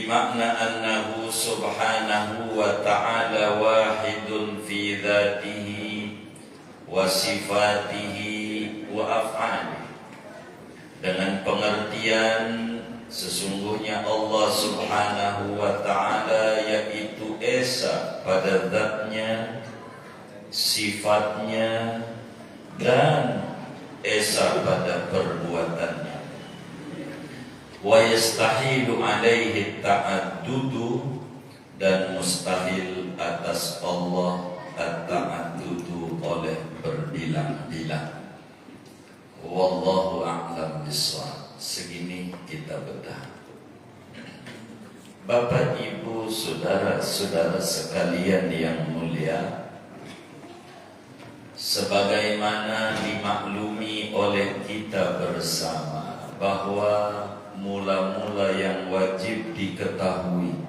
bimakna annahu subhanahu wa ta'ala wahidun fi dhatihi wa sifatihi wa af'alihi, dengan pengertian sesungguhnya Allah subhanahu wa ta'ala yaitu esa pada zatnya, sifatnya, dan esa pada perbuatannya. Wa yastahilu alaihi ta'addudu, dan mustahil atas Allah at-ta'addudu oleh berbilang-bilang. Wallahu a'lam bishawab. Segini kita bedah. Bapak, Ibu, saudara-saudara sekalian yang mulia, sebagaimana dimaklumi oleh kita bersama bahwa mula-mula yang wajib diketahui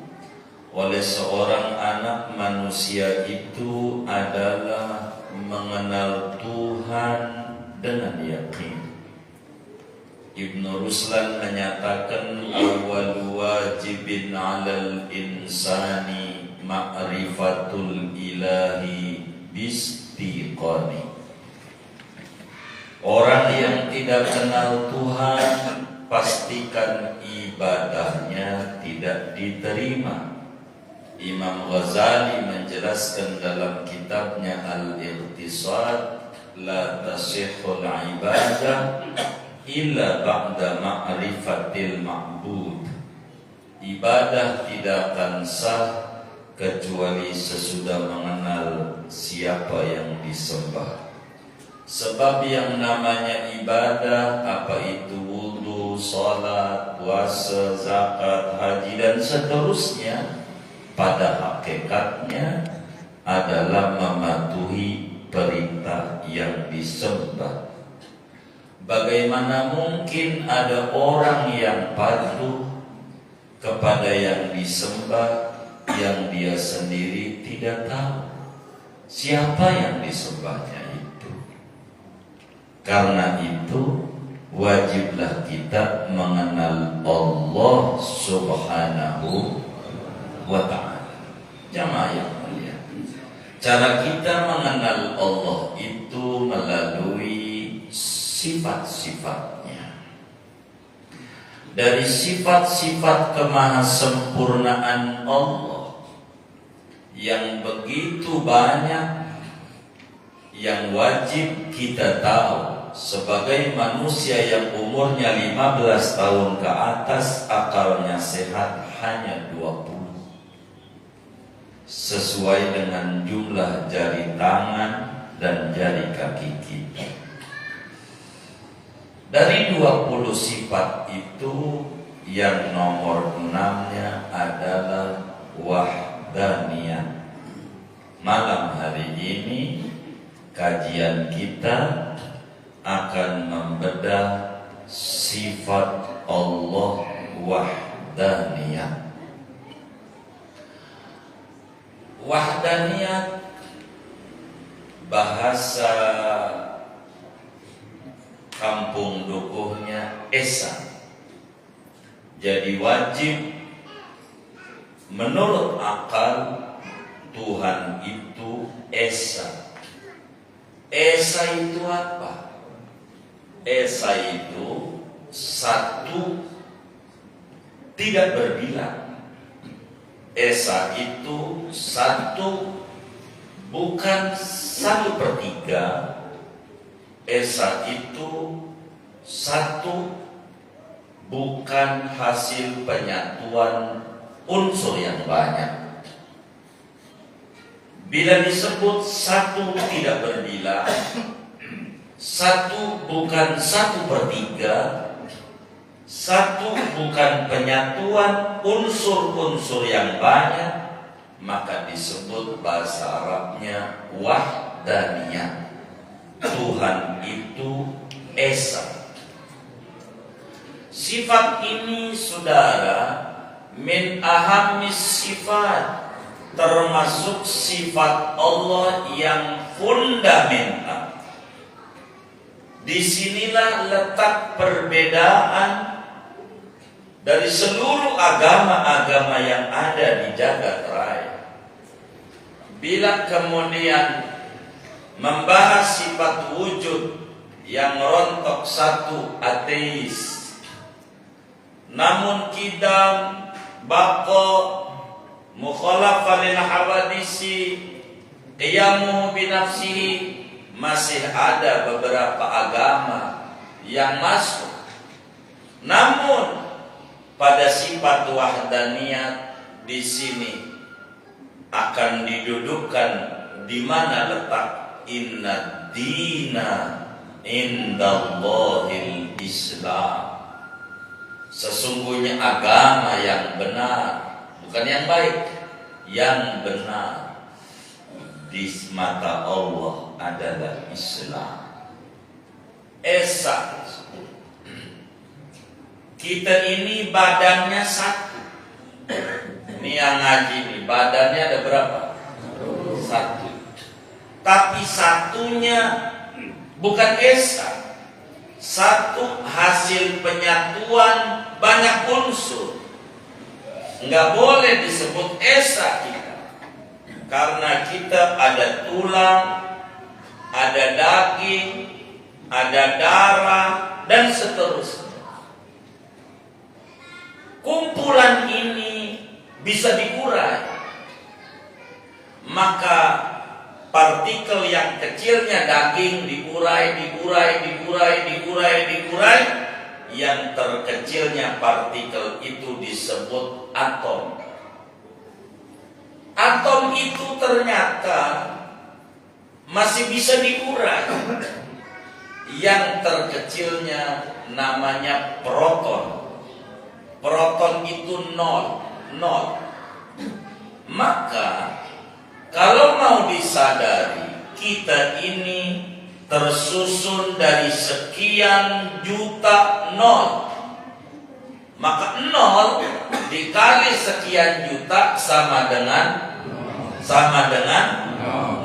oleh seorang anak manusia itu adalah mengenal Tuhan dengan yakin. Ibnu Ruslan menyatakan awal wajibin 'alal insani ma'rifatul ilahi bistiqani. Orang yang tidak kenal Tuhan, pastikan ibadahnya tidak diterima. Imam Ghazali menjelaskan dalam kitabnya Al-Iqtisad, la tasihhul ibadah illa ba'da ma'rifatil ma'bud. Ibadah tidak akan sah kecuali sesudah mengenal siapa yang disembah. Sebab yang namanya ibadah, apa itu wudu, salat, puasa, zakat, haji, dan seterusnya, pada hakikatnya adalah mematuhi perintah yang disembah. Bagaimana mungkin ada orang yang patuh kepada yang disembah yang dia sendiri tidak tahu siapa yang disembahnya itu? Karena itu wajiblah kita mengenal Allah subhanahu wa ta'ala. Jamaah yang mulia, cara kita mengenal Allah itu melalui sifat-sifatnya. Dari sifat-sifat kemahasempurnaan Allah yang begitu banyak, yang wajib kita tahu sebagai manusia yang umurnya 15 tahun ke atas, akalnya sehat hanya 20, sesuai dengan jumlah jari tangan dan jari kaki kita. Dari 20 sifat itu, yang nomor 6-nya adalah wahdaniyah. Malam hari ini kajian kita akan membedah sifat Allah wahdaniyah. Wahdaniyah bahasa kampung dukuhnya esa. Jadi wajib menurut akal Tuhan itu esa. Esa itu apa? Esa itu satu, tidak berbilang. Esa itu satu, bukan 1/3. Esa itu satu, bukan hasil penyatuan unsur yang banyak. Bila disebut satu tidak berbilang, satu bukan 1/3, satu bukan penyatuan unsur-unsur yang banyak, maka disebut bahasa Arabnya wahdaniyah. Tuhan itu esa. Sifat ini, saudara, min ahammis sifat, termasuk sifat Allah yang fundamental. Disinilah letak perbedaan dari seluruh agama-agama yang ada di jagat raya. Bila kemudian membahas sifat wujud yang rontok satu ateis, namun kidam, bako, mukhalafa lil hawadisi, qiyamu binafsihi, masih ada beberapa agama yang masuk. Namun pada sifat wahdaniyat di sini akan didudukkan di mana letak inna dina indallahil Islam. Sesungguhnya agama yang benar, bukan yang baik, yang benar di mata Allah adalah Islam. Esa, kita ini badannya satu. Ini yang ngaji ini, badannya ada berapa? Satu. Tapi satunya bukan esa. Satu hasil penyatuan banyak unsur. Enggak boleh disebut esa kita. Karena kita ada tulang, ada daging, ada darah, dan seterusnya. Kumpulan ini bisa dikurai. Maka partikel yang kecilnya daging dikurai. Yang terkecilnya partikel itu disebut atom. Atom itu ternyata masih bisa dikurai. Yang terkecilnya namanya proton. Proton itu nol. Maka kalau mau disadari, kita ini tersusun dari sekian juta nol. Maka nol dikali sekian juta sama dengan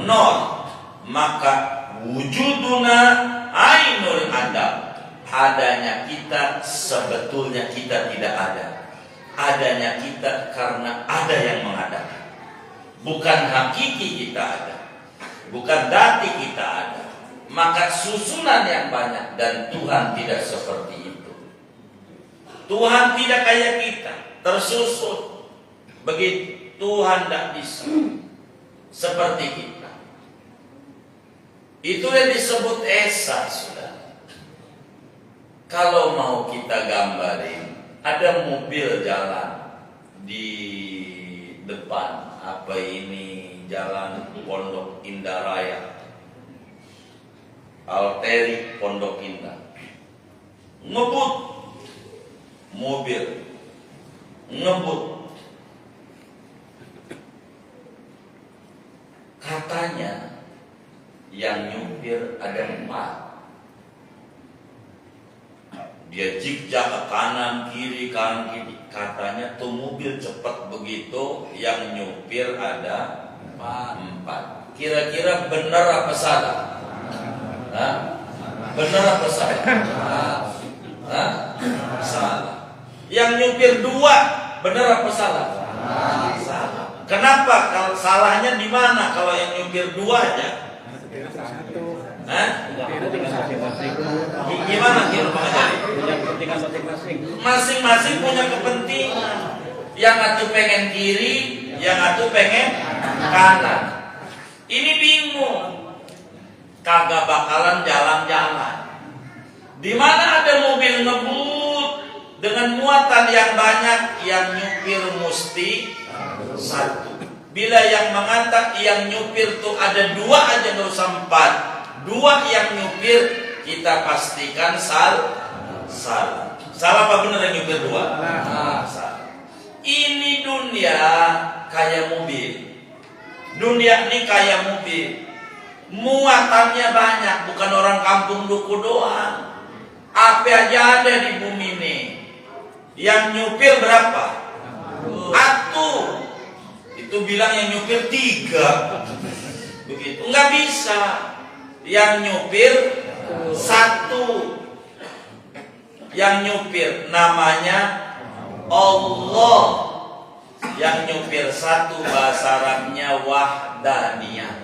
nol. Maka wujuduna ainul adam. Adanya kita sebetulnya kita tidak ada. Adanya kita karena ada yang mengadakan. Bukan hakiki kita ada, bukan dati kita ada. Maka susunan yang banyak, dan Tuhan tidak seperti itu. Tuhan tidak kayak kita, tersusun begitu. Tuhan tidak bisa seperti kita. Itu yang disebut esa, sudah. Kalau mau kita gambarin, ada mobil jalan di depan. Apa ini jalan Pondok Indah Raya, Alteri Pondok Indah. Ngebut mobil, ngebut. Katanya yang nyupir ada 4. Dia zigzag ke kanan kiri. Katanya tuh mobil cepat begitu, yang nyupir ada 4. Kira-kira benar apa salah? Benar apa salah? Salah. Yang nyupir 2 benar apa salah? Salah. Kenapa? Kalau salahnya di mana? Kalau yang nyupir 2 aja? Gimana kira mengajari? Masing-masing punya kepentingan. Yang satu pengen kiri, yang satu pengen kanan. Ini bingung. Kagak bakalan jalan-jalan. Di mana ada mobil ngebut dengan muatan yang banyak, yang nyupir mesti 1. Bila yang mengantar, yang nyupir tuh ada 2 aja, nggak usah 4. 2 yang nyupir, kita pastikan salah. Salah apa benar yang nyupir 2? Salah. Ini dunia kayak mobil. Dunia ini kayak mobil. Muatannya banyak, bukan orang kampung duku doang. Apa aja ada di bumi ini. Yang nyupir berapa? 1. Itu bilang yang nyupir 3. Begitu. Enggak bisa. Yang nyupir 1. Yang nyupir namanya Allah. Yang nyupir satu bahasa Arabnya wahdaniyah.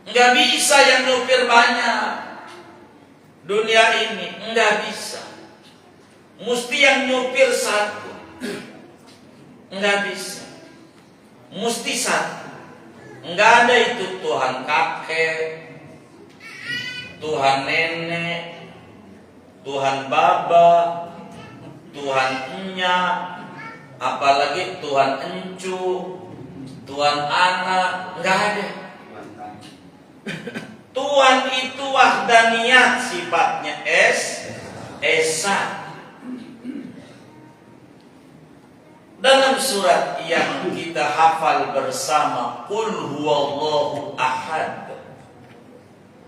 Enggak bisa yang nyupir banyak. Dunia ini enggak bisa. Mesti yang nyupir satu. Enggak bisa. Mesti satu. Enggak ada itu Tuhan kakek, Tuhan nenek, Tuhan baba, Tuhan enyak, apalagi Tuhan encu, Tuhan anak, enggak ada. Tuhan itu wahdaniyat, sifatnya esa. Dalam surat yang kita hafal bersama, Qul huwallahu ahad.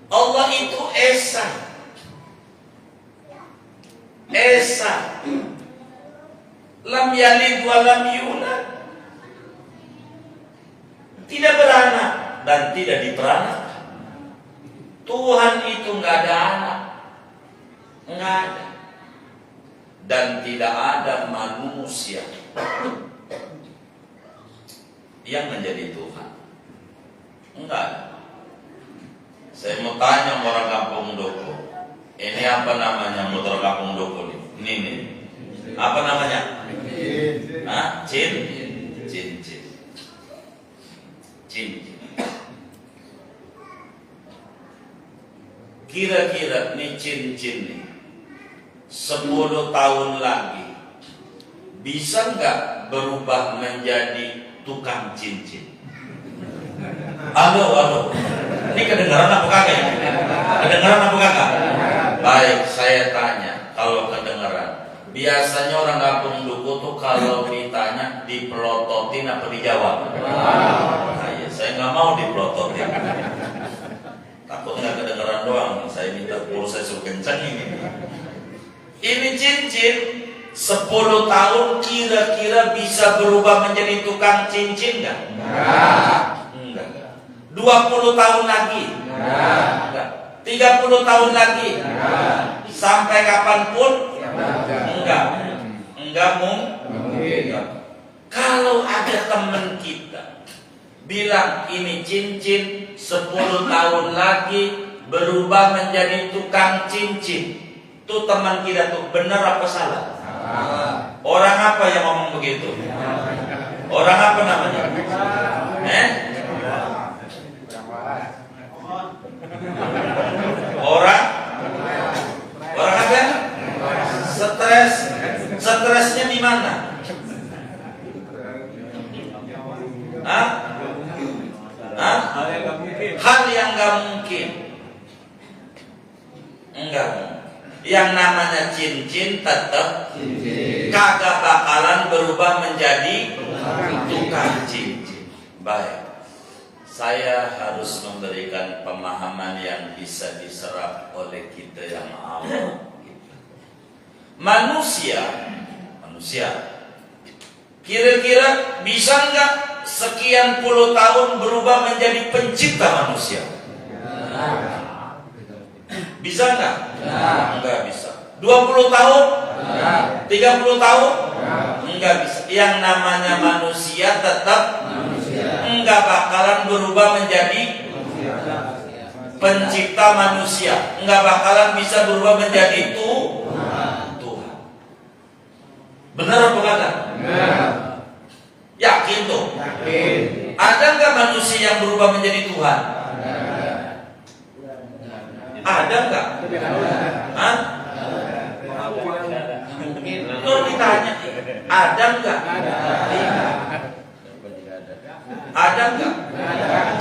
Allah itu esa. Esa. Lam yalid wa lam yulad. Tidak beranak dan tidak diperanakan. Tuhan itu enggak ada anak. Enggak ada. Dan tidak ada manusia yang menjadi Tuhan. Enggak. Saya mau tanya orang kampung Doko. Ini apa namanya motor kampung Doko ini? Ini. Apa namanya? Hah? Cincin. Kira-kira nih cincin nih 10 tahun lagi bisa nggak berubah menjadi tukang cincin? Halo. Ini kedengaran apa kagak? Kedengaran apa kagak? Baik, saya tanya. Kalau kedengaran, biasanya orang kampung Duku tuh kalau ditanya dipelototin apa dijawab? Nah, ya, saya nggak mau dipelototin. Takut nggak kedengaran doang. Saya minta pulsa, saya suruh kencang ini. Ini cincin 10 tahun kira-kira bisa berubah menjadi tukang cincin nggak? Enggak. 20 tahun lagi? Enggak. 30 tahun lagi? Sampai kapanpun? Enggak mungkin. Kalau ada teman kita bilang ini cincin 10 tahun lagi berubah menjadi tukang cincin, tuh teman kita tuh benar apa salah? Orang apa yang ngomong begitu? Orang apa namanya? Orang apa? Stresnya di mana? Hal yang nggak mungkin. Enggak. Yang namanya cincin tetap kagak bakalan berubah menjadi tukang cincin. Baik, saya harus memberikan pemahaman yang bisa diserap oleh kita yang awam. Manusia, kira-kira bisa nggak sekian puluh tahun berubah menjadi pencipta manusia? Bisa nggak? Enggak bisa. 20 tahun? 30 tahun? Enggak bisa. Yang namanya manusia tetap enggak bakalan berubah menjadi pencipta manusia. Enggak bakalan bisa berubah menjadi Tuhan. Benar apa kata? Yakin tuh? Ada nggak manusia yang berubah menjadi Tuhan? Ada nggak? Nur ditanya, ada nggak? Ada nggak?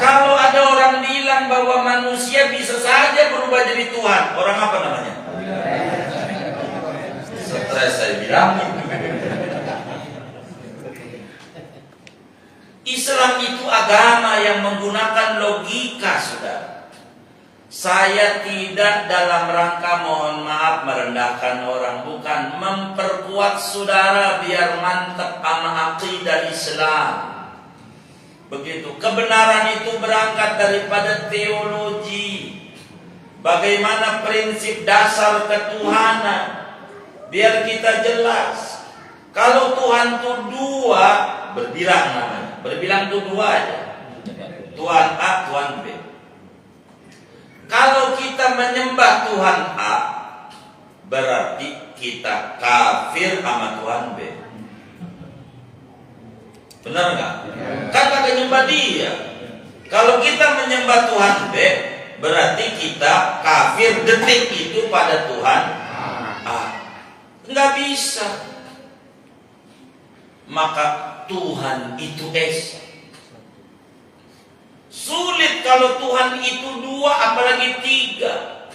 Kalau ada orang bilang bahwa manusia bisa saja berubah jadi Tuhan, orang apa namanya? Stres, saya bilang. Islam itu agama yang menggunakan logika, saudara. Saya tidak dalam rangka, mohon maaf, merendahkan orang, bukan, memperkuat saudara biar mantap sama akidah Islam. Begitu. Kebenaran itu berangkat daripada teologi. Bagaimana prinsip dasar ketuhanan. biar kita jelas. Kalau Tuhan itu dua, berbilang namanya. Berbilang itu dua aja. Tuhan A, Tuhan B. Kalau kita menyembah Tuhan A, berarti kita kafir sama Tuhan B. Benar nggak? Kan kagak nyembah dia. Kalau kita menyembah Tuhan B, berarti kita kafir detik itu pada Tuhan A. Nggak bisa. Maka Tuhan itu esa. Sulit kalau Tuhan itu dua, apalagi tiga.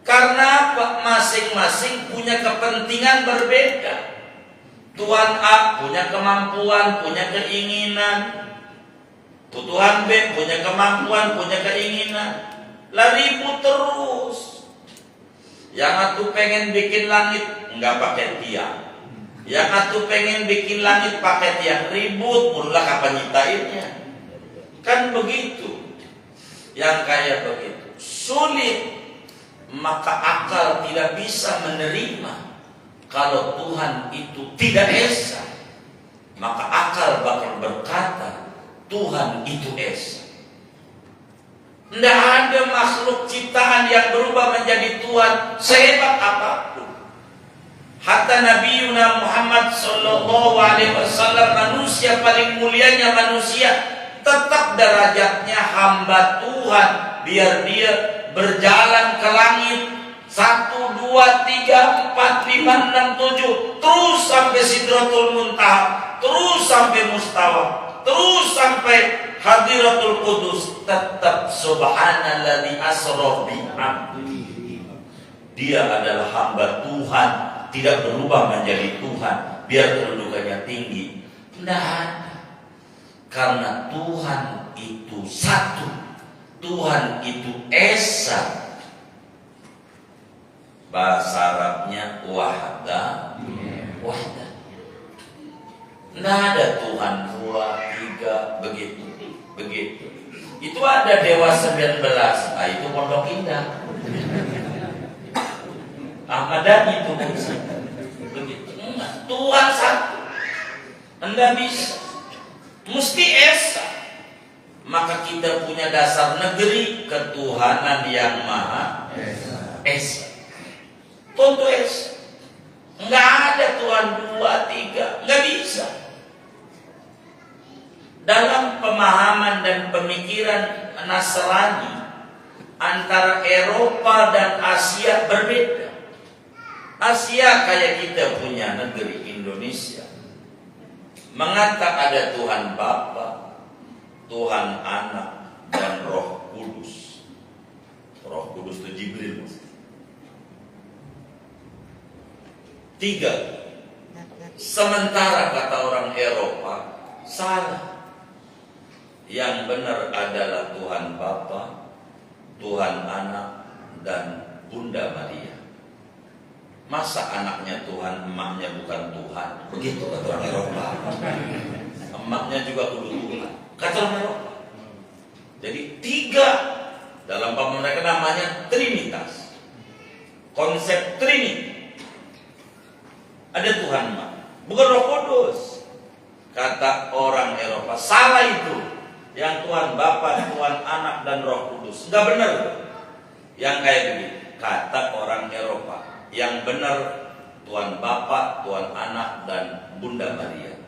Karena apa? Masing-masing punya kepentingan berbeda. Tuhan A punya kemampuan, punya keinginan. Tuhan B punya kemampuan, punya keinginan. Lah ribut terus. Yang satu pengen bikin langit nggak pakai tiang. Yang satu pengen bikin langit pakai tiang, ribut mululah kapan nyiptainnya. Kan begitu. Yang kayak begitu sulit. Maka akal tidak bisa menerima kalau Tuhan itu tidak esa. Maka akal bakal berkata Tuhan itu esa. Tidak ada makhluk ciptaan yang berubah menjadi Tuhan sehebat apapun. Hatta Nabi Muhammad sallallahu alaihi wasallam, manusia paling mulianya manusia, tetap derajatnya hamba Tuhan. Biar dia berjalan ke langit 1, 2, 3, 4, 5, 6, 7, terus sampai Sidratul Muntaha, terus sampai Mustawa, terus sampai Hadiratul Qudus, tetap subhanalladzi asra bi 'abdi. Dia adalah hamba Tuhan, tidak berubah menjadi Tuhan, biar kedudukannya tinggi. Tidak ada. Karena Tuhan itu satu, Tuhan itu esa. Bahasa Arabnya wahda. Wahda. Tidak ada Tuhan 2, 3, begitu. Itu ada Dewa 19, itu Pondok Indah. Ahmad Dhani itu begitu. Tuhan satu. Anda bisa. Mesti esa. Maka kita punya dasar negeri ketuhanan yang maha esa. Tentu esa. Enggak ada Tuhan 2, 3, enggak bisa. Dalam pemahaman dan pemikiran Nasrani, antara Eropa dan Asia berbeda. Asia kayak kita punya negeri Indonesia, mengatakan ada Tuhan Bapa, Tuhan Anak, dan Roh Kudus. Roh Kudus itu Jibril. 3. Sementara kata orang Eropa salah. Yang benar adalah Tuhan Bapa, Tuhan Anak, dan Bunda Maria. Masa anaknya Tuhan, emaknya bukan Tuhan? Begitu kata orang Eropa. Emaknya juga kudu Tuhan, kata orang Eropa. Jadi 3 dalam paham mereka namanya Trinitas. Konsep Trinity. Ada Tuhan emak, bukan Roh Kudus. Kata orang Eropa salah itu. Yang Tuhan Bapa, Tuhan Anak, dan Roh Kudus. Enggak benar. Yang kayak begini kata orang Eropa. Yang benar Tuhan Bapa, Tuhan Anak, dan Bunda Maria.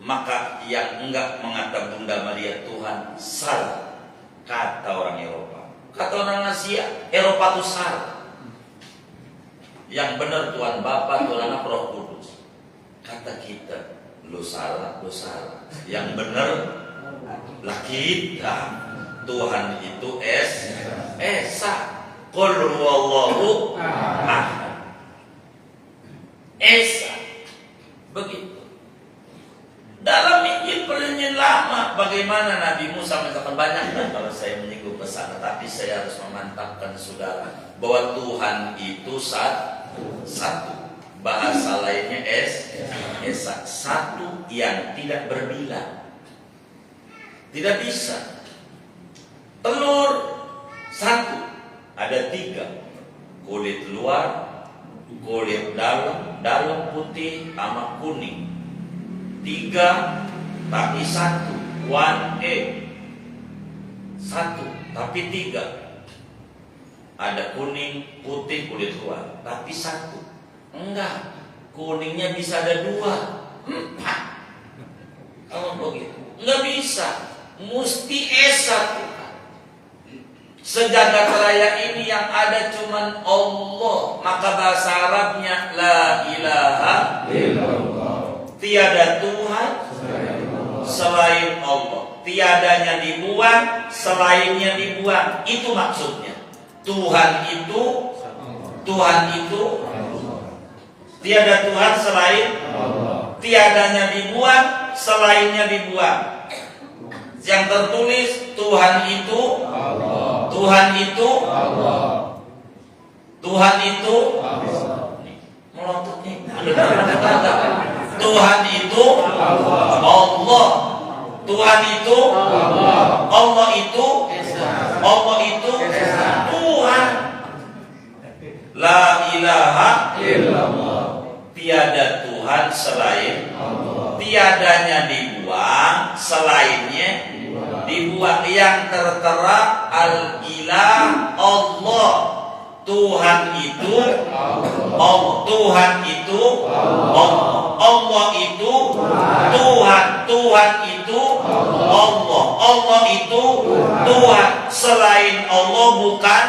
Maka yang enggak mengatakan Bunda Maria Tuhan salah. Kata orang Eropa. Kata orang Asia, Eropa itu salah. Yang benar Tuhan Bapa, Tuhan Anak, Roh Kudus. Kata kita, lu salah, lu salah. Yang benar lah kita, Tuhan itu esa. Qul huwallahu ahad. Esa. Begitu. Dalam Injil Perjanjian Lama, bagaimana Nabi Musa mengatakan banyak kan kalau saya menyinggung ke sana, tapi saya harus memantapkan saudara bahwa Tuhan itu satu. Bahasa lainnya esa. Satu yang tidak berbilang. Tidak bisa. Telur 1, ada 3. Kulit luar, kulit dalam putih sama kuning. 3 tapi 1, 1A. 1 tapi 3. Ada kuning, putih, kulit luar, tapi 1. Enggak, kuningnya bisa ada 2, 4. Kalau begitu, enggak bisa. Mesti S1. Sejagat raya ini yang ada cuman Allah. Maka bahasa Arabnya la ilaha illallah. Tiada Tuhan selain Allah. Tiadanya dibuang, selainnya dibuang. Itu maksudnya. Tuhan itu tiada Tuhan selain Allah. Tiadanya dibuang, selainnya dibuang. Yang tertulis Tuhan itu Allah. Tuhan itu Allah. Tuhan itu melotot nih. Tuhan itu Allah. Tuhan itu Allah itu Tuhan. La ilaha illallah. Tiada Tuhan selain Allah. Tiadanya dibuang, selainnya dibuang. Yang tertera al-ilah Allah. Tuhan itu Allah. Tuhan itu Allah. Allah itu Tuhan. Tuhan itu Allah. Allah itu Tuhan. Selain Allah bukan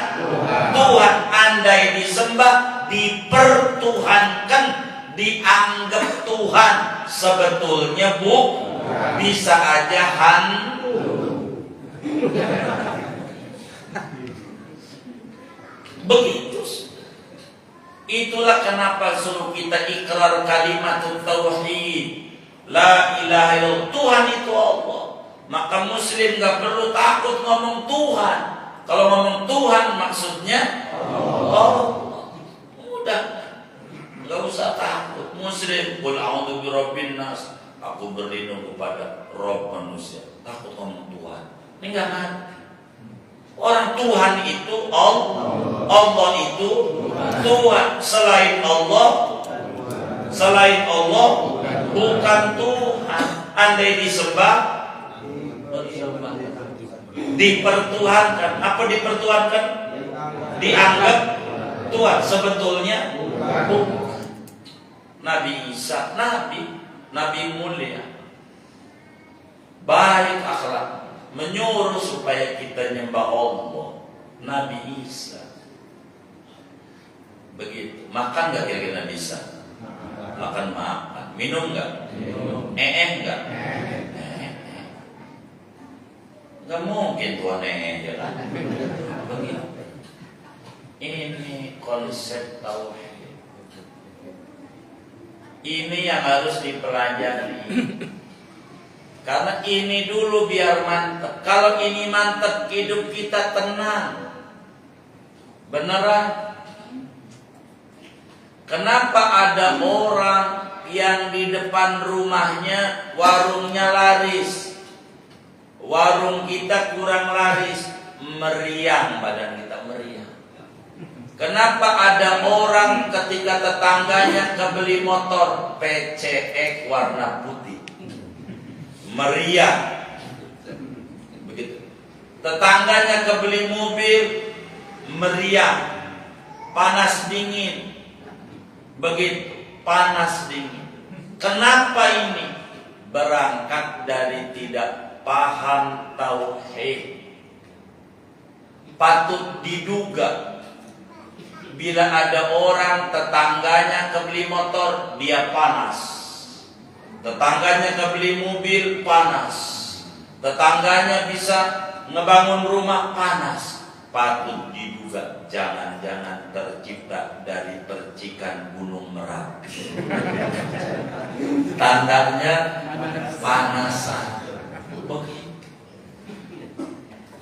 Tuhan. Andai disembah, dipertuhankan, dianggap Tuhan, sebetulnya bisa aja begitu. Itulah kenapa suruh kita ikrar kalimat tauhid. La ilaha illallah. Tuhan itu Allah. Maka muslim gak perlu takut ngomong Tuhan. Kalau ngomong Tuhan maksudnya Allah. Mudah. Gak usah takut. Muslim, qul a'udzu birabbin nas. Aku berlindung kepada Rob manusia. Takut ngomong Tuhan. Ini gak ada. Orang Tuhan itu Allah. Allah itu Tuhan. Selain Allah bukan Tuhan. Andai disembah, dipertuhankan. Apa dipertuhankan? Dianggap Tuhan. Sebetulnya bukan. Nabi Isa, Nabi mulia, baik akhlak, menyuruh supaya kita nyembah Allah. Nabi Isa begitu. Makan gak kira-kira Nabi Isa? Makan. Minum gak? Enggak? Gak mungkin Tuhan jalan. Begitu. Ini konsep tauhid. Ini yang harus dipelajari. Karena ini dulu biar mantep. Kalau ini mantep, hidup kita tenang. Beneran? Kenapa ada orang yang di depan rumahnya warungnya laris, warung kita kurang laris, meriang badan kita, meriang. Kenapa ada orang ketika tetangganya kebeli motor PCX warna putih, meriang? Begitu. Tetangganya kebeli mobil, meriang. Panas dingin. Begitu, panas dingin. Kenapa ini? Berangkat dari tidak paham tauhid. Patut diduga bila ada orang tetangganya kebeli motor, dia panas. Tetangganya kebeli mobil, panas. Tetangganya bisa ngebangun rumah, panas. Patut diduga jangan-jangan tercipta dari percikan gunung Merapi. Tandanya panasan.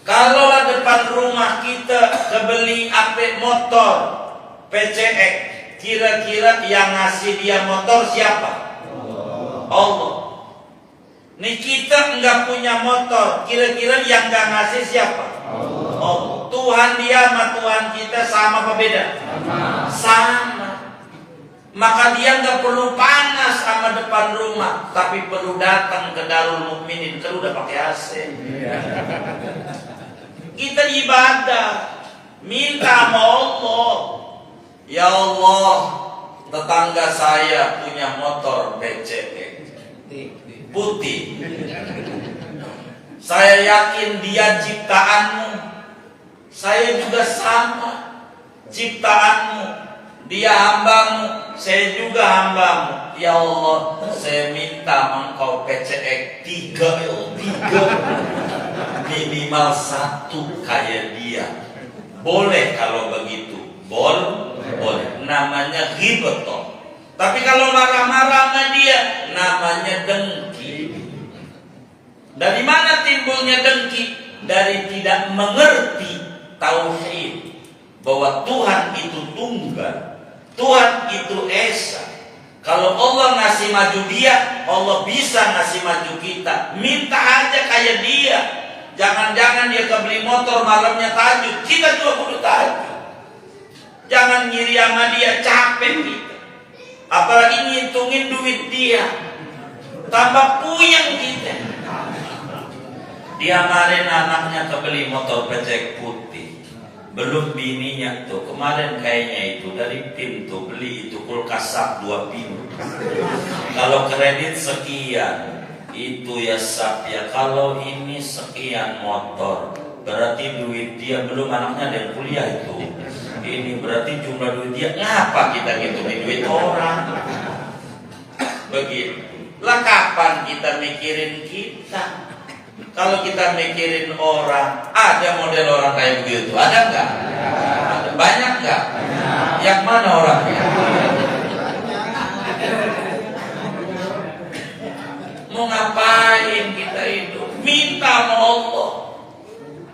Kalau depan rumah kita kebeli AP motor PCX, kira-kira yang ngasih dia motor siapa? Allah. Nih kita enggak punya motor, kira-kira yang enggak ngasih siapa? Allah. Tuhan dia sama Tuhan kita sama apa beda? Sama. Maka dia nggak perlu panas sama depan rumah, tapi perlu datang ke Darul Mukminin, kalau udah pakai AC. Kita ibadah, minta sama Allah. Ya Allah, tetangga saya punya motor PCX putih. Saya yakin dia ciptaanmu. Saya juga sama, ciptaanmu. Dia hambamu, saya juga hambamu. Ya Allah, saya minta engkau PCX 3, ya Allah, 3. Minimal 1 kayak dia. Boleh kalau begitu. Boleh. Namanya ghibah. Tapi kalau marah-marah sama dia, namanya dengki. Dari mana timbulnya dengki? Dari tidak mengerti tauhid, bahwa Tuhan itu tunggal, Tuhan itu esa. Kalau Allah ngasih maju dia, Allah bisa ngasih maju kita. Minta aja kayak dia. Jangan-jangan dia kebeli motor malamnya tahajud, kita juga kudu tahajud. Jangan ngiri sama dia, capek kita. Apalagi ngitungin duit dia, tambah puyeng kita. Dia kemarin anaknya kebeli motor PCX putih, belum bininya tuh kemarin kayaknya itu dari pintu beli itu kulkas sak 2 pintu. Kalau kredit sekian itu ya sak ya, kalau ini sekian motor, berarti duit dia belum anaknya dan kuliah itu. Ini berarti jumlah duit dia. Ngapa kita ngitungin duit orang? Begitu. Lah kapan kita mikirin kita? Kalau kita mikirin orang, ada model orang kayak begitu, ada nggak? Ada. Banyak nggak? Yang mana orangnya? Mau ngapain kita hidup? Minta sama Allah.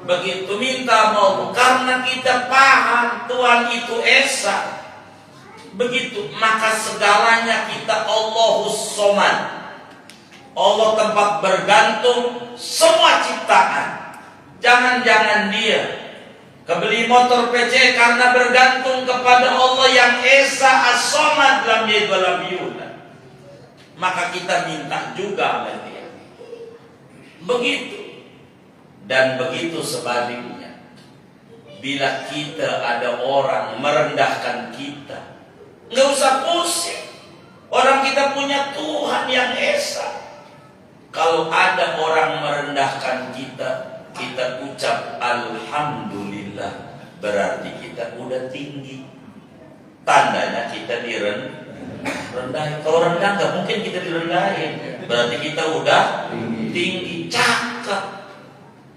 Begitu minta sama Allah, karena kita paham Tuhan itu esa. Begitu, maka segalanya kita Allahus Somad. Allah tempat bergantung semua ciptaan. Jangan-jangan dia kebeli motor PC karena bergantung kepada Allah yang Esa As-Somad lam yalid wa lam yulad. Maka kita minta juga sama dia. Begitu. Dan begitu sebaliknya. Bila kita ada orang merendahkan kita, nggak usah pusing. Orang kita punya Tuhan yang Esa. Kalau ada orang merendahkan kita, kita ucap Alhamdulillah, berarti kita udah tinggi. Tandanya kita direndahin. Kalau rendah nggak mungkin kita direndahin, berarti kita udah tinggi. Cakep.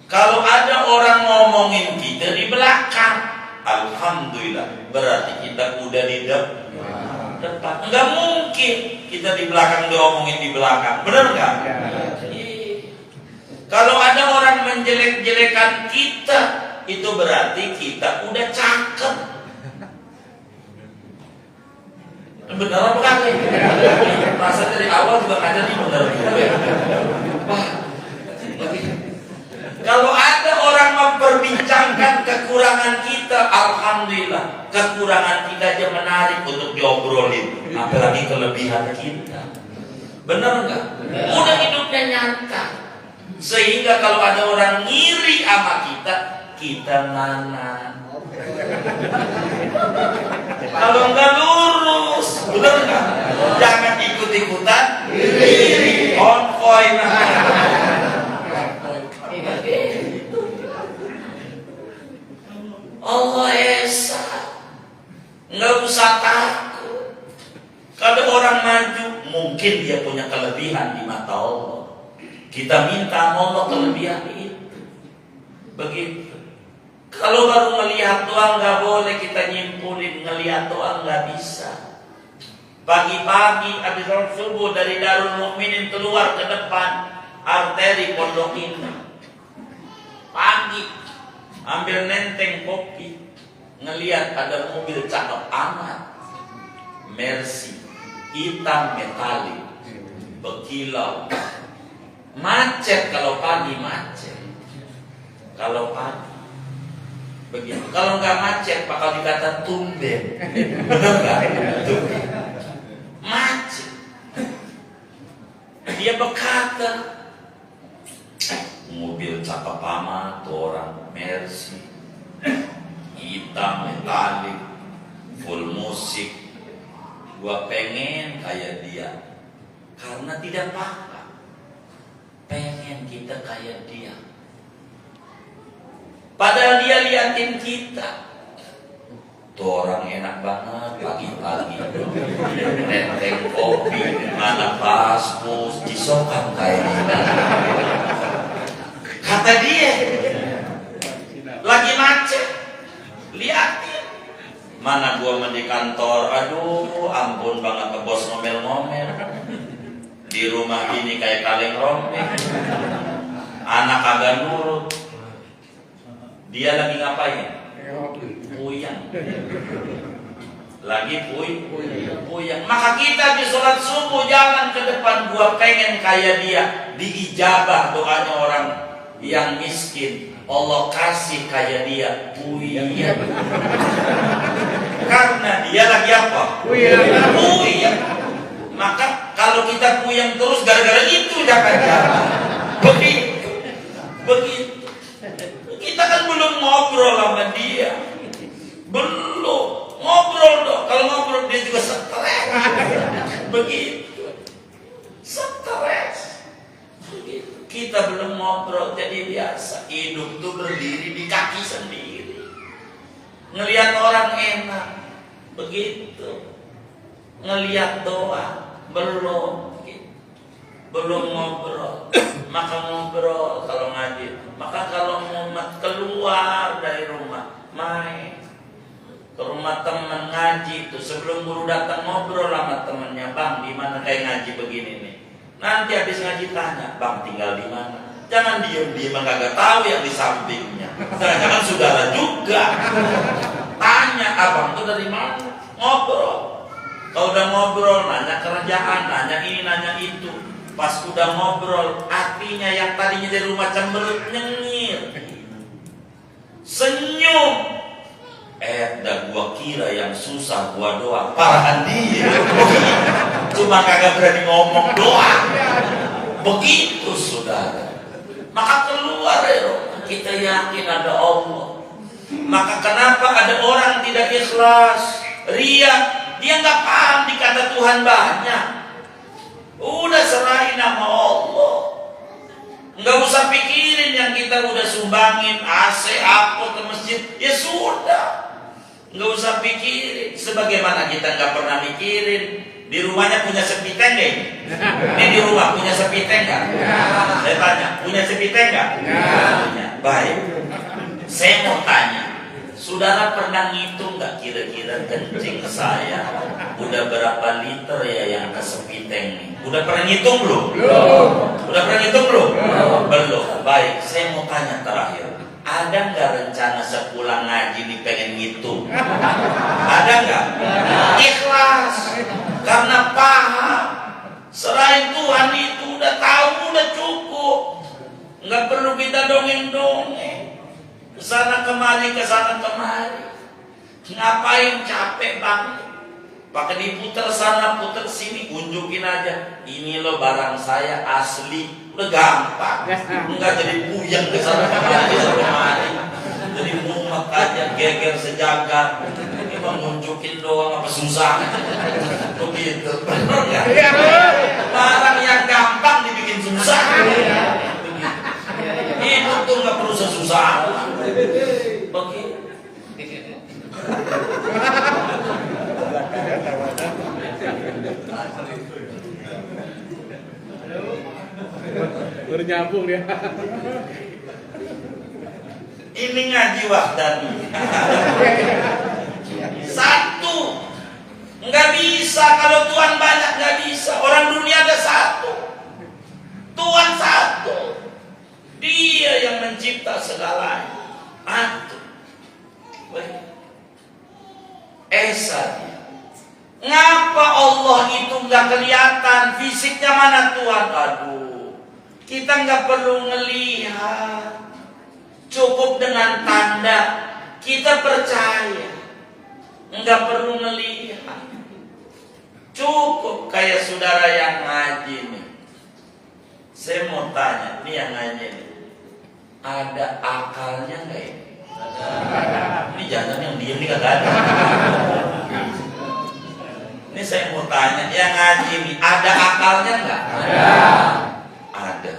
Kalau ada orang ngomongin kita di belakang, Alhamdulillah, berarti kita udah di depan. Nggak mungkin kita di belakang diomongin di belakang, benar nggak? Kalau ada orang menjelek-jelekan kita, itu berarti kita udah cakep. Benar apa kali? Masa dari awal juga ada nih benar. Kalau ada orang memperbincangkan kekurangan kita, alhamdulillah, kekurangan kita aja menarik untuk diobrolin, apalagi kelebihan kita. Benar nggak? Udah hidupnya nyata. Sehingga kalau ada orang ngiri sama kita, kita mana? Kalau nggak lurus, benar nggak? Jangan ikut-ikutan ngiri, konvoy Allah Esa, nggak usah takut. Kalau orang maju, mungkin dia punya kelebihan di mata Allah. Kita minta Allah kelebihan itu. Begitu. Kalau baru melihat doang nggak boleh kita nyimpulin, ngelihat doang nggak bisa. Pagi-pagi habis sholat subuh dari Darul Mukminin keluar ke depan arteri Pondok Indah. Pagi ambil nenteng kopi, ngelihat ada mobil cakep amat, Mercy, hitam metalik, berkilau, macet kalau pagi macet, kalau pagi begitu. Kalau nggak macet bakal dikata tumben, benar nggak? dia berkata, mobil cakep amat tuh orang, Mercy, hitam, metalik, full musik. Gua pengen kayak dia, karena tidak apa-apa. Pengen kita kayak dia. Padahal dia liatin kita. Tuh orang enak banget pagi-pagi. Nenteng kopi, mana pasmus, cisokan kayak kita. Kata dia, lagi macet, liatin. Mana gua di kantor, aduh ampun banget ke bos ngomel-ngomel. Di rumah ini kayak kaleng rombeng. Anak kagak nurut. Dia lagi ngapain? Puyang. Lagi puyang. Maka kita di sholat subuh jalan ke depan, gua pengen kayak dia. Diijabah doanya orang yang miskin, Allah kasih kayak dia, puyang. Karena dia lagi apa? Puyang. Maka kalau kita puyang terus gara-gara itu jangan-jangan. Begitu. Kita kan belum ngobrol sama dia. Belum ngobrol dong. Kalau ngobrol dia juga stres. Begitu. Stres. Begitu. Kita belum ngobrol, jadi biasa. Hidup tuh berdiri di kaki sendiri. Ngelihat orang enak. Begitu. Ngelihat doang. Belum. Belum ngobrol. Maka ngobrol kalau ngaji. Maka kalau mau keluar dari rumah, main ke rumah teman ngaji itu. Sebelum guru datang ngobrol sama temennya, bang di mana kayak ngaji begini nih. Nanti habis ngaji tanya, bang tinggal di mana? Jangan diem-diem kagak tahu yang di sampingnya. Jangan-jangan saudara juga. Tanya, abang tuh dari mana? Ngobrol. Kalau udah ngobrol, nanya kerjaan, nanya ini, nanya itu. Pas udah ngobrol, hatinya yang tadinya dari rumah cemberut nyengir, senyum. Dah gua kira yang susah gua doang, parahan dia. Cuma kagak berani ngomong doang. Begitu saudara. Maka keluar ya, kita yakin ada Allah. Maka kenapa ada orang tidak ikhlas, ria? Dia nggak paham dikata Tuhan banyak. Udah serahin nama Allah. Nggak usah pikirin yang kita udah sumbangin AC apa ke masjid. Ya sudah. Nggak usah pikirin. Sebagaimana kita nggak pernah mikirin di rumahnya punya sepiteng nggak ini? Ini di rumah punya sepiteng nggak? Saya tanya, punya sepiteng nggak? Punya. Baik. Saya mau tanya, saudara pernah ngitung nggak kira-kira kencing saya udah berapa liter ya yang ke sepiteng nih? Udah pernah ngitung belum? Belum. Udah pernah ngitung belum? Belum. Baik, saya mau tanya terakhir. Ada nggak rencana sepulang ngaji nih pengen ngitung? Ada nggak? Ikhlas. Karena paham. Selain Tuhan itu udah tahu, udah cukup. Nggak perlu kita dongeng-dongeng. Kesana kemari, kesana kemari. Ngapain capek banget? Pakai diputer sana, puter sini, unjukin aja. Ini loh barang saya asli. Udah gampang. Enggak jadi puyeng kesana kemari. Jadi mumet aja, geger sejagat. Ini mau nunjukin doang apa susah. Begitu. Bener nggak? Barang yang gampang dibikin susah. Hidup tuh nggak perlu susah. Begitu. Baru nyambung dia. Ini ngaji Wahdani. Satu. Nggak bisa kalau Tuhan banyak, nggak bisa. Orang dunia ada satu. Tuhan satu. Dia yang mencipta segalanya. Antum. Esa. Ngapa Allah itu nggak kelihatan? Fisiknya mana Tuhan? Aduh, kita nggak perlu ngelihat, cukup dengan tanda kita percaya, nggak perlu ngelihat, cukup kayak saudara yang ngaji nih. Saya mau tanya, ini yang nanya nih, ada akalnya nggak ya? Ini jangan yang diem nih kagak ada. Ini saya mau tanya, yang ngaji nih, ada akalnya nggak? Ada.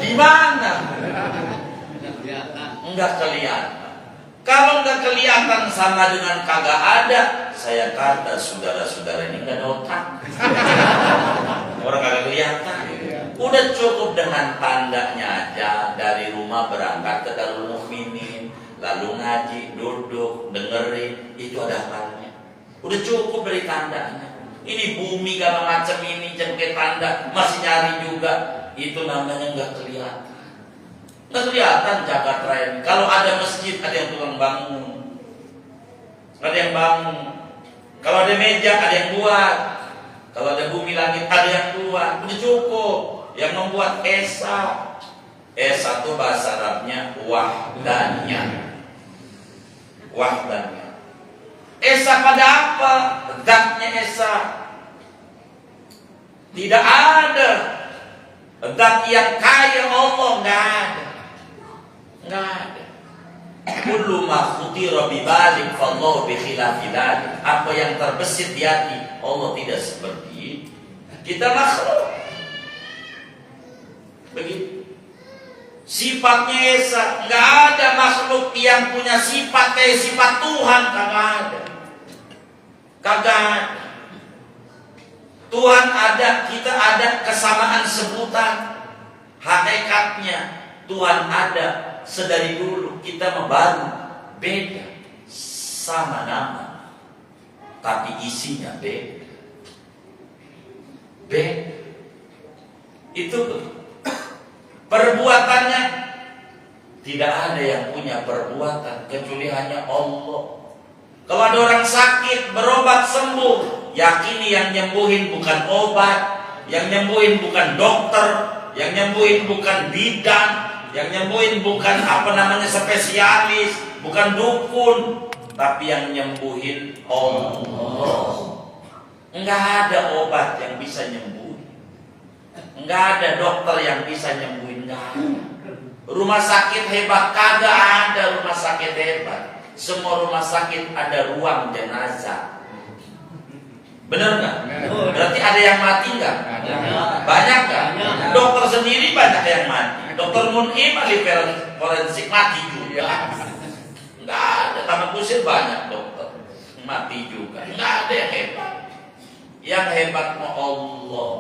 Di mana? Enggak kelihatan. Kalau nggak kelihatan sama dengan kagak ada, saya kata saudara-saudara ini nggak ada otak. Orang kagak kelihatan. Udah cukup dengan tandanya aja, dari rumah berangkat ke Darul Mukminin, lalu ngaji, duduk, dengerin, itu ada akalnya. Udah cukup dari tandanya. Ini bumi kalau macam ini jengket tanda masih nyari juga, itu namanya nggak kelihatan. Nggak kelihatan Jakarta ini. Kalau ada masjid, ada yang tukang bangun, ada yang bangun. Kalau ada meja, ada yang buat. Kalau ada bumi langit, ada yang buat. Udah cukup. Yang membuat Esa. Esa itu bahasa Arabnya wahdaniyah. Wahdaniyah. Esa pada apa? Zatnya Esa. Tidak ada zat yang kaya Allah, nggak ada. Nggak ada. Kullu ma khutira bi balik fallahu bi khilafi dzalik. Apa yang terbesit di hati, Allah tidak seperti kita makhluk. Begitu. Sifatnya Esa, nggak ada makhluk yang punya sifat kayak sifat Tuhan, kagak ada. Kagak ada. Tuhan ada, kita ada kesamaan sebutan. Hakikatnya Tuhan ada sedari dulu, kita baru beda, sama nama, tapi isinya beda. Beda. Itu perbuatannya tidak ada yang punya perbuatan kecuali hanya Allah. Kalau ada orang sakit berobat sembuh, yakini yang nyembuhin bukan obat, yang nyembuhin bukan dokter, yang nyembuhin bukan bidan, yang nyembuhin bukan spesialis, bukan dukun, tapi yang nyembuhin Allah. Enggak ada obat yang bisa nyembuhin, enggak ada dokter yang bisa nyembuhin, enggak ada. Rumah sakit hebat, kagak ada rumah sakit hebat. Semua rumah sakit ada ruang jenazah. Benar nggak? Berarti ada yang mati nggak? Banyak nggak? Dokter sendiri banyak yang mati. Dokter Mun'im ahli forensik mati juga. Nggak ada. Taman Kusir banyak dokter mati juga. Nggak ada yang hebat. Yang hebat mau Allah.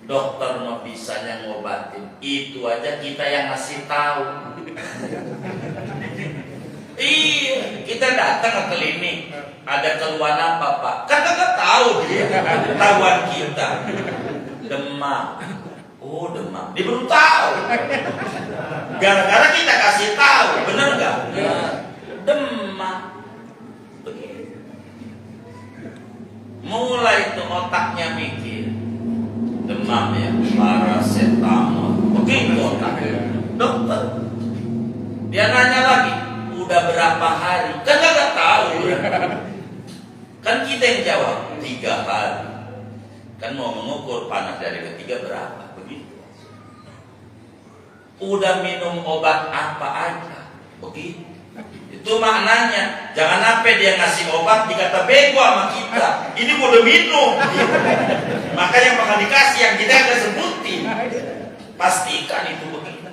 Dokter mau bisanya ngobatin. Itu aja kita yang ngasih tahu. Iya, kita datang ke klinik, ada keluhan apa Pak? Kan nggak tahu dia, ketahuan kita demam. Oh demam, dia baru tahu. Gara-gara kita kasih tahu, bener nggak? Demam. Begitu. Mulai itu otaknya mikir, demam ya, paracetamol. Begitu otaknya. Dokter, dia nanya lagi. Udah berapa hari? Kan nggak tahu. Kan kita yang jawab 3 hari. Kan mau mengukur panas dari ketiga berapa? Begitu. Udah minum obat apa aja? Begitu. Itu maknanya. Jangan sampai dia ngasih obat dikata bego sama kita. Ini udah minum. Maka yang bakal dikasih yang kita nggak sebutin. Pastikan itu begitu.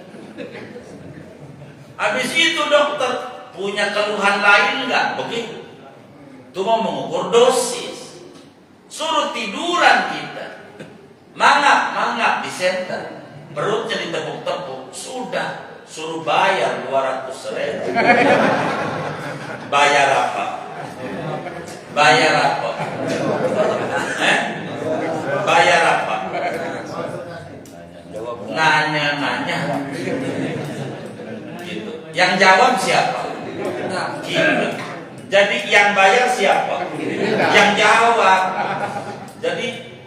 Habis itu dokter punya keluhan lain enggak? Begitu. Itu mau mengukur dosis. Suruh tiduran kita. Mangap di center. Perutnya ditepuk-tepuk. Sudah. Suruh bayar 200.000. Bayar apa? Bayar apa? Bayar apa? Nanya-nanya. Gitu. Yang jawab siapa? Gitu. Jadi yang bayar siapa? Yang jawab. Jadi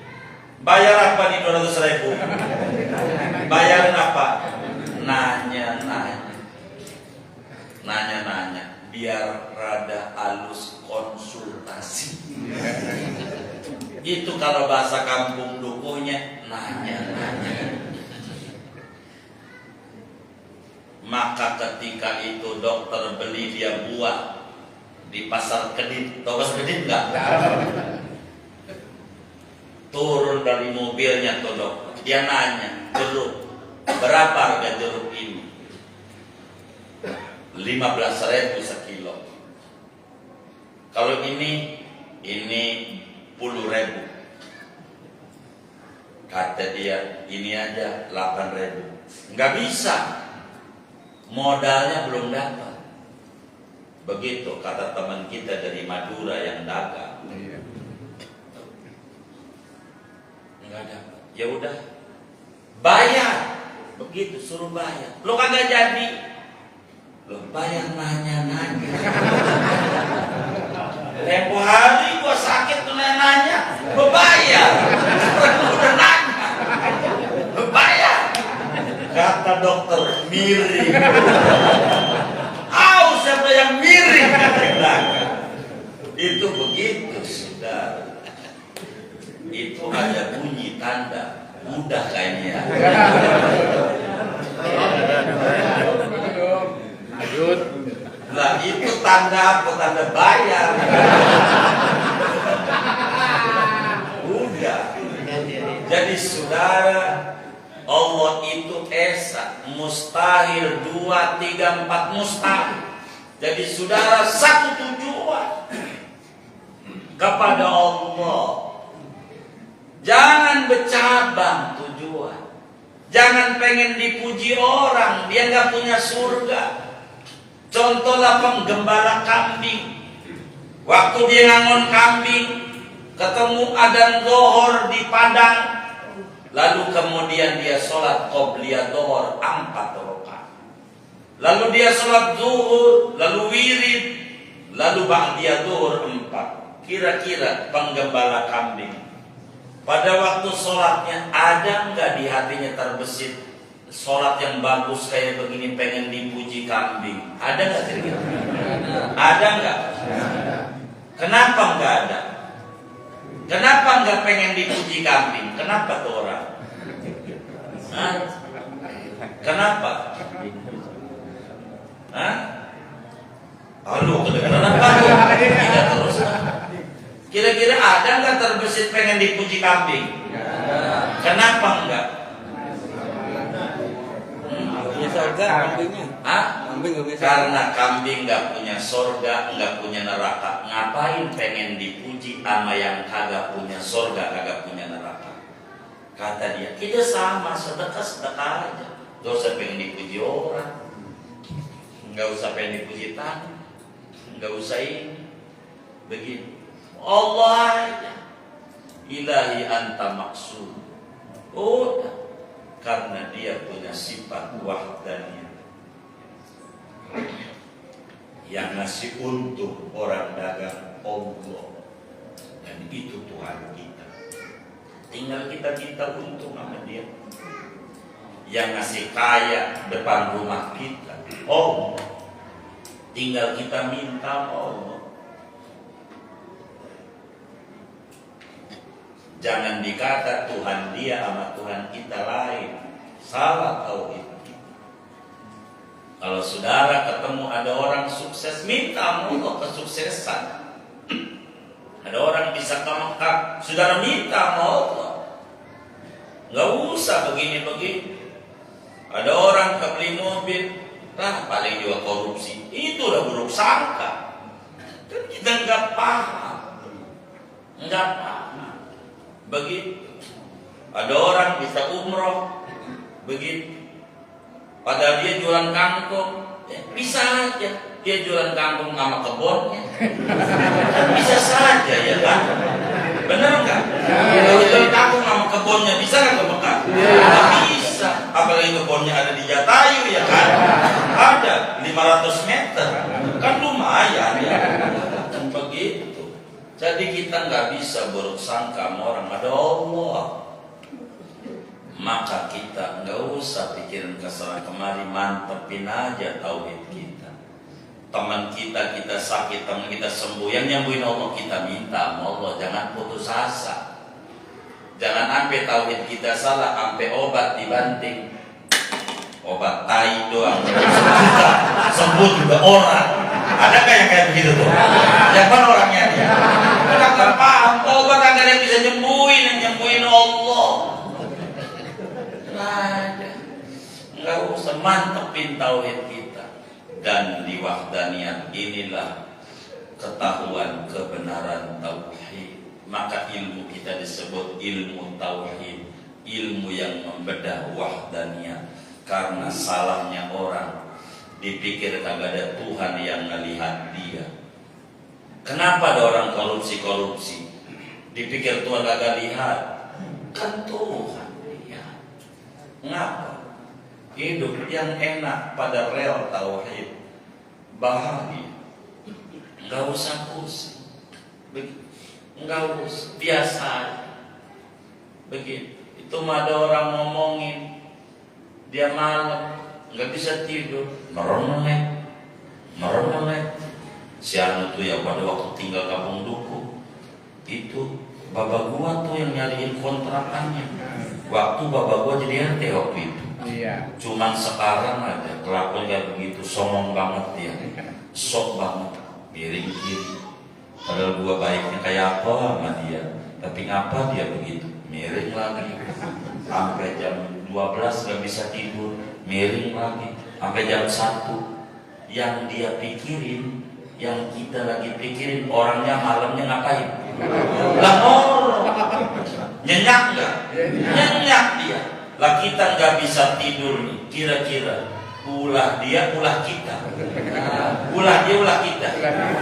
bayar apa di 200.000? Bayarin apa? Nanya-nanya. Biar rada halus konsultasi. Itu kalau bahasa kampung dukuh punya nanya. Maka ketika itu dokter beli dia buah di pasar Kedit. Tahu pasar Kedit nggak? Turun dari mobilnya tuh dokter. Dia nanya, jeruk berapa harga jeruk ini? 15.000 sekilo. Kalau ini 10.000. Kata dia, ini aja 8.000. Nggak bisa. Modalnya belum dapat. Begitu kata teman kita dari Madura yang dagang. Enggak dapat. Ya udah, bayar. Begitu suruh bayar. Lo kagak jadi. Lo bayar nanya-nanya. Tempo hari gua sakit tuh nanya, lo bayar. Udah nanya, lo bayar. Kata dokter, miring. Siapa yang miring? Itu begitu, saudara. Itu ada bunyi tanda. Udah kayaknya. Lah itu tanda apa? Tanda bayar. Udah. Jadi saudara, Allah itu esa, mustahil 2, 3, 4 mustahil. Jadi saudara satu tujuan kepada Allah. Jangan bercabang tujuan. Jangan pengen dipuji orang, dia nggak punya surga. Contohlah penggembala kambing. Waktu dia ngangon kambing, ketemu adzan zuhur di padang. Lalu kemudian dia sholat qobliyah zuhur 4 rakaat. Lalu dia sholat zuhur, lalu wirid, lalu ba'diyah zuhur 4. Kira-kira penggembala kambing pada waktu sholatnya ada nggak di hatinya terbesit sholat yang bagus kayak begini pengen dipuji kambing? Ada nggak kira-kira? Ada nggak? Kenapa nggak ada? Kenapa nggak pengen dipuji kambing? Kenapa tuh orang? Hah? Kenapa? Hah? Halo, kedengeran apa? Tidak terus. Kira-kira ada nggak terbesit pengen dipuji kambing? Kenapa enggak? Punya surga kambingnya. Hah? Kambing nggak bisa. Karena kambing nggak punya surga, nggak punya neraka. Ngapain pengen dipuji sama yang kagak punya surga, kagak punya neraka? Kata dia, kita sama, sedekah aja. Gak usah pengen dipuji orang, nggak usah pengen dipuji tangan, nggak usah ini. Begitu. Allah aja. Ilahi anta maksud. Udah. Karena dia punya sifat wahdaniyah. Yang ngasih untung orang dagang Allah. Dan itu Tuhan kita. Tinggal kita minta untung sama dia. Yang ngasih kaya depan rumah kita Allah. Tinggal kita minta Allah. Jangan dikata Tuhan dia sama Tuhan kita lain. Salah tauhid. Kalau saudara ketemu ada orang sukses, minta Allah kesuksesan. Ada orang bisa ke Mekah, saudara minta Allah. Nggak usah begini-begini. Ada orang kebeli mobil, paling juga korupsi. Itu udah buruk sangka. Kan kita nggak paham. Nggak paham. Begitu. Ada orang bisa umroh, begitu. Padahal dia jualan kangkung, bisa aja dia jualan kangkung sama kebunnya. Bisa saja ya kan? Bener nggak? Kalau jualan kangkung sama kebunnya bisa nggak ke Mekah? Nggak bisa. Apalagi kebunnya ada di Jatayu ya kan? Ada 500 meter, kan lumayan ya. Kan begitu. Jadi kita nggak bisa buruk sangka sama orang, ada Allah. Maka kita nggak usah pikirin kesalahan kemari, mantepin aja tauhid kita. Teman kita sakit, teman kita sembuh, yang nyembuhin Allah kita minta sama Allah, jangan putus asa. Jangan sampai tauhid kita salah, sampai obat dibanting. Obat tai doang sembuh juga orang. Adakah yang kayak begitu tuh? Yang mana orangnya dia? Kita nggak paham. Obat ada yang bisa nyembuhin Allah. Nggak ada. Nggak usah, mantepin tauhid kita. Dan di wahdaniyat inilah ketahuan kebenaran tauhid. Maka ilmu kita disebut ilmu tauhid, ilmu yang membedah wahdaniyat. Karena salahnya orang dipikir kagak ada Tuhan yang melihat dia. Kenapa ada orang korupsi? Dipikir Tuhan kagak lihat. Kan Tuhan lihat. Ngapa? Hidup yang enak pada rel tauhid, bahagia. Enggak usah pusing. Enggak usah, biasa. Begitu. Itu mah ada orang ngomongin, dia malam nggak bisa tidur, merenung. Si anu tuh ya pada waktu tinggal kampung Duku, itu baba gua tuh yang nyariin kontrakannya. Waktu baba gua jadi RT waktu itu. Iya. Cuman sekarang aja kelakuan kayak begitu, songong banget dia, sok banget, miring kiri. Padahal gua baiknya kayak apa sama dia, tapi ngapa dia begitu, miring lagi. Sampai jam 12 gak bisa tidur, miring lagi sampai jam 1. Yang dia pikirin, yang kita lagi pikirin, orangnya malamnya ngapain? Lah nyenyak gak? Nyenyak dia. Lah kita gak bisa tidur nih. Kira-kira ulah dia, ulah kita. Ulah dia, ulah kita.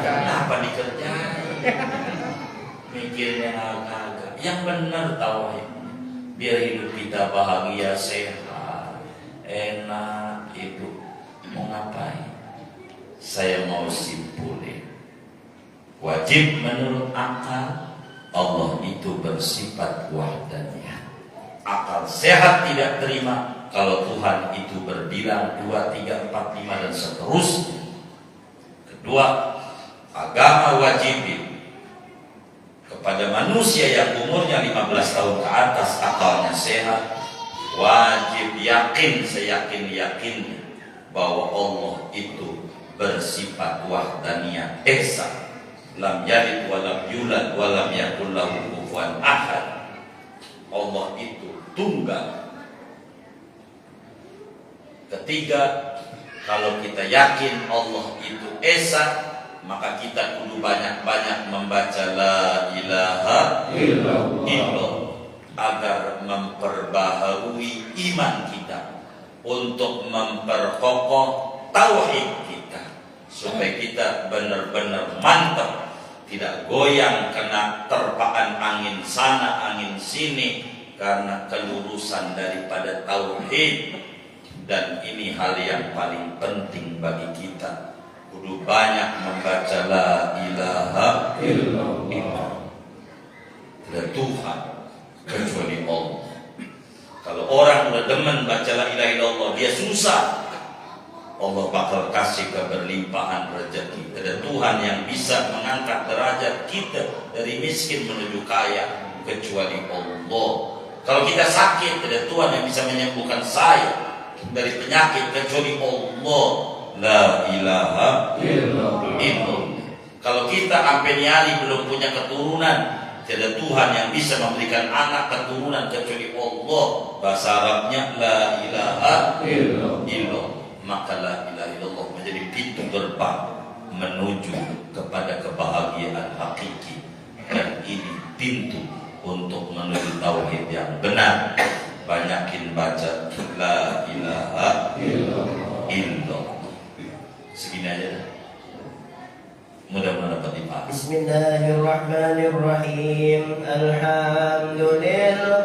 Kenapa dikerjain? Mikirnya agak-agak. Yang benar tauhid, biar hidup kita bahagia, sehat, enak. Itu mau ngapain? Saya mau simpulin, wajib menurut akal, Allah itu bersifat wahdaniyah. Akal sehat tidak terima kalau Tuhan itu berbilang 2, 3, 4, 5 dan seterusnya. Kedua, agama wajibin kepada manusia yang umurnya 15 tahun ke atas, akalnya sehat, wajib yakin, seyakin-yakinnya bahwa Allah itu bersifat wahdaniyah esa, lam yalid wa lam yulad wa lam yakul lahu kufuwan ahad. Allah itu tunggal. Ketiga, kalau kita yakin Allah itu esa, maka kita kudu banyak-banyak membaca la ilaha illallah agar memperbaharui iman kita, untuk memperkokoh tauhid kita, supaya kita benar-benar mantap, tidak goyang kena terpaan angin sana angin sini karena kelurusan daripada tauhid. Dan ini hal yang paling penting bagi kita, kudu banyak membaca la ilaha illallah. Tidak Tuhan kecuali Allah. Kalau orang udah demen baca la ilaha illallah, dia susah, Allah bakal kasih keberlimpahan rezeki. Ada Tuhan yang bisa mengangkat derajat kita dari miskin menuju kaya kecuali Allah. Kalau kita sakit, ada Tuhan yang bisa menyembuhkan saya dari penyakit kecuali Allah. La ilaha illallah. Kalau kita sampai nyari belum punya keturunan, tidak Tuhan yang bisa memberikan anak keturunan kecuali Allah. Bahasa Arabnya la ilaha illallah. Maka la ilaha illallah menjadi pintu gerbang menuju kepada kebahagiaan hakiki. Dan ini pintu untuk menuju tauhid yang benar. Banyakin baca la ilaha illallah. Segini aja dah. Mudah-mudahan dapat dipahami. Bismillahirrahmanirrahim. Alhamdulillah.